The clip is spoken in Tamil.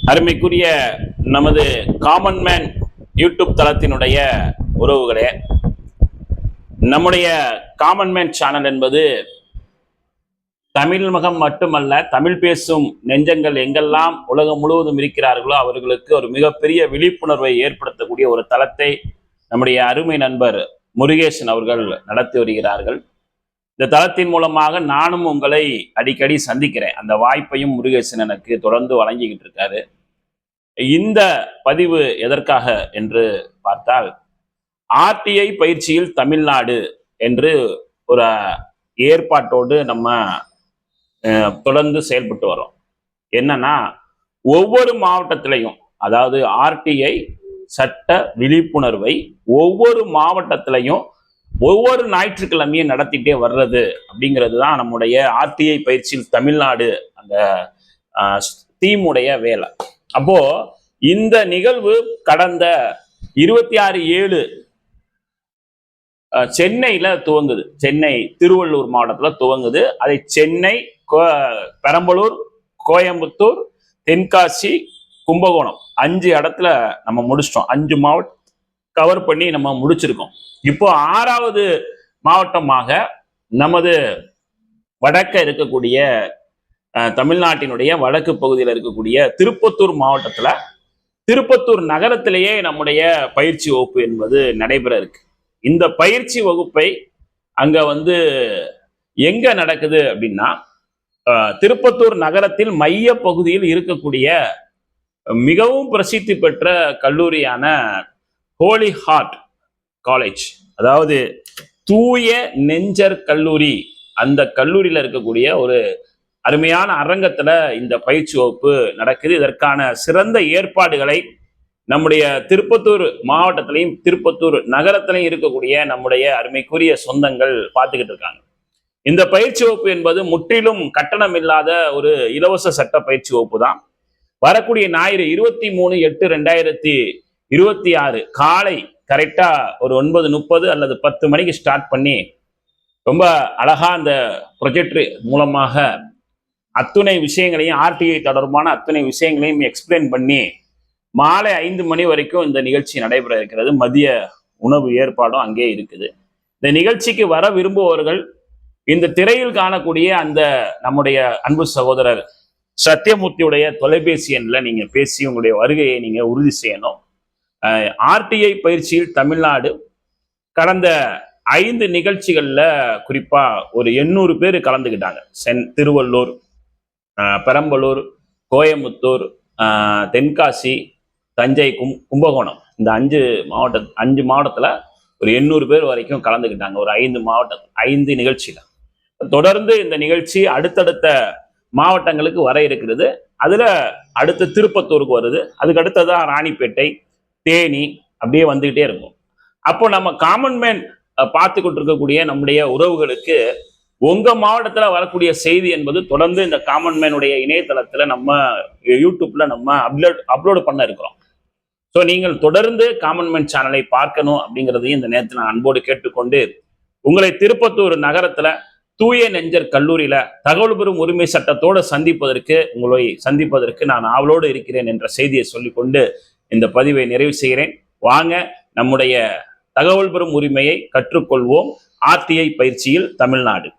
அருமைக்குரிய நமது காமன் மேன் யூடியூப் தளத்தினுடைய உறவுகளே, நம்முடைய காமன் மேன் சேனல் என்பது தமிழ் முகம் மட்டுமல்ல, தமிழ் பேசும் நெஞ்சங்கள் எங்கெல்லாம் உலகம் முழுவதும் இருக்கிறார்களோ அவர்களுக்கு ஒரு மிகப்பெரிய விழிப்புணர்வை ஏற்படுத்தக்கூடிய ஒரு தளத்தை நம்முடைய அருமை நண்பர் முருகேசன் அவர்கள் நடத்தி வருகிறார்கள். இந்த தளத்தின் மூலமாக நானும் உங்களை அடிக்கடி சந்திக்கிறேன். அந்த வாய்ப்பையும் முருகேசன் எனக்கு தொடர்ந்து வழங்கிக்கிட்டு இருக்காரு. இந்த பதிவு எதற்காக என்று பார்த்தால், ஆர்டிஐ பயிற்சியில் தமிழ்நாடு என்று ஒரு ஏற்பாட்டோடு நம்ம தொடர்ந்து செயல்பட்டு வரோம். என்னன்னா, ஒவ்வொரு மாவட்டத்திலையும், அதாவது ஆர்டிஐ சட்ட விழிப்புணர்வை ஒவ்வொரு மாவட்டத்திலையும் ஒவ்வொரு ஞாயிற்றுக்கிழமையும் நடத்திட்டே வர்றது அப்படிங்கிறது தான் நம்முடைய ஆர்டிஐ பயிற்சியில் தமிழ்நாடு அந்த தீமுடைய வேலை. அப்போ இந்த நிகழ்வு கடந்த 26/7 சென்னையில துவங்குது. சென்னை திருவள்ளூர் மாவட்டத்துல துவங்குது. அதை சென்னை, பெரம்பலூர், கோயம்புத்தூர், தென்காசி, கும்பகோணம் 5 இடத்துல நம்ம முடிச்சிட்டோம். 5 மாவட்டம் கவர் பண்ணி நம்ம முடிச்சிருக்கோம். இப்போ 6வது மாவட்டமாக நமது வடக்க இருக்கக்கூடிய தமிழ்நாட்டினுடைய வடக்கு பகுதியில் இருக்கக்கூடிய திருப்பத்தூர் மாவட்டத்துல, திருப்பத்தூர் நகரத்திலேயே நம்முடைய பயிற்சி வகுப்பு என்பது நடைபெற இருக்கு. இந்த பயிற்சி வகுப்பை அங்க எங்க நடக்குது அப்படின்னா, திருப்பத்தூர் நகரத்தில் மைய பகுதியில் இருக்கக்கூடிய மிகவும் பிரசித்தி பெற்ற கல்லூரியான ஹோலி ஹார்ட் காலேஜ், அதாவது தூய நெஞ்சர் கல்லூரி, அந்த கல்லூரியில இருக்கக்கூடிய ஒரு அருமையான அரங்கத்துல இந்த பயிற்சி வகுப்பு நடக்குது. இதற்கான சிறந்த ஏற்பாடுகளை நம்முடைய திருப்பத்தூர் மாவட்டத்திலையும் திருப்பத்தூர் நகரத்திலையும் இருக்கக்கூடிய நம்முடைய அருமைக்குரிய சொந்தங்கள் பார்த்துக்கிட்டு இருக்காங்க. இந்த பயிற்சி வகுப்பு என்பது முற்றிலும் கட்டணம் இல்லாத ஒரு இலவச சட்ட பயிற்சி வகுப்பு தான். வரக்கூடிய ஞாயிறு 23/8/2026 காலை கரெக்டா ஒரு 9:30 அல்லது 10 மணிக்கு ஸ்டார்ட் பண்ணி, ரொம்ப அழகா அந்த ப்ரொஜெக்டர் மூலமாக அத்துணை விஷயங்களையும், ஆர்டிஐ தொடர்பான அத்துணை விஷயங்களையும் எக்ஸ்பிளைன் பண்ணி மாலை 5 மணி வரைக்கும் இந்த நிகழ்ச்சி நடைபெற இருக்கிறது. மதிய உணவு ஏற்பாடும் அங்கே இருக்குது. இந்த நிகழ்ச்சிக்கு வர விரும்புபவர்கள் இந்த திரையில் காணக்கூடிய அந்த நம்முடைய அன்பு சகோதரர் சத்தியமூர்த்தியுடைய தொலைபேசி எண்ணில் நீங்க பேசி உங்களுடைய வருகையை நீங்க உறுதி செய்யணும். ஆர்டிஐ பயிற்சியில் தமிழ்நாடு கடந்த 5 நிகழ்ச்சிகள்ல குறிப்பா ஒரு 800 பேர் கலந்துக்கிட்டாங்க. திருவள்ளூர், பெரம்பலூர், கோயம்புத்தூர், தென்காசி, தஞ்சை, கும்பகோணம், இந்த 5 மாவட்டத்துல ஒரு 800 பேர் வரைக்கும் கலந்துக்கிட்டாங்க. ஒரு 5 நிகழ்ச்சியில தொடர்ந்து இந்த நிகழ்ச்சி அடுத்தடுத்த மாவட்டங்களுக்கு வர இருக்கிறது. அதுல அடுத்து திருப்பத்தூருக்கு வருது, அதுக்கு அடுத்ததான் ராணிப்பேட்டை, தேனி, அப்படியே வந்துகிட்டே இருக்கும். அப்போ நம்ம காமன் மேன் பார்த்துக்கிட்டு இருக்கக்கூடிய நம்முடைய உறவுகளுக்கு உங்க மாவட்டத்துல வரக்கூடிய செய்தி என்பது தொடர்ந்து இந்த காமன் மேனுடைய இணையதளத்துல நம்ம யூடியூப்ல நம்ம அப்லோடு பண்ண இருக்கிறோம். ஸோ நீங்கள் தொடர்ந்து காமன் மேன் சேனலை பார்க்கணும் அப்படிங்கிறதையும் இந்த நேரத்தில் நான் அன்போடு கேட்டுக்கொண்டு, உங்களை திருப்பத்தூர் நகரத்துல தூய நெஞ்சர் கல்லூரியில தகவல் பெறும் உரிமை சட்டத்தோடு உங்களை சந்திப்பதற்கு நான் ஆவலோடு இருக்கிறேன் என்ற செய்தியை சொல்லிக்கொண்டு இந்த பதிவை நிறைவு செய்கிறேன். வாங்க, நம்முடைய தகவல் பெறும் உரிமையை கற்றுக்கொள்வோம். ஆர்டிஐ பயிற்சியில் தமிழ்நாடு.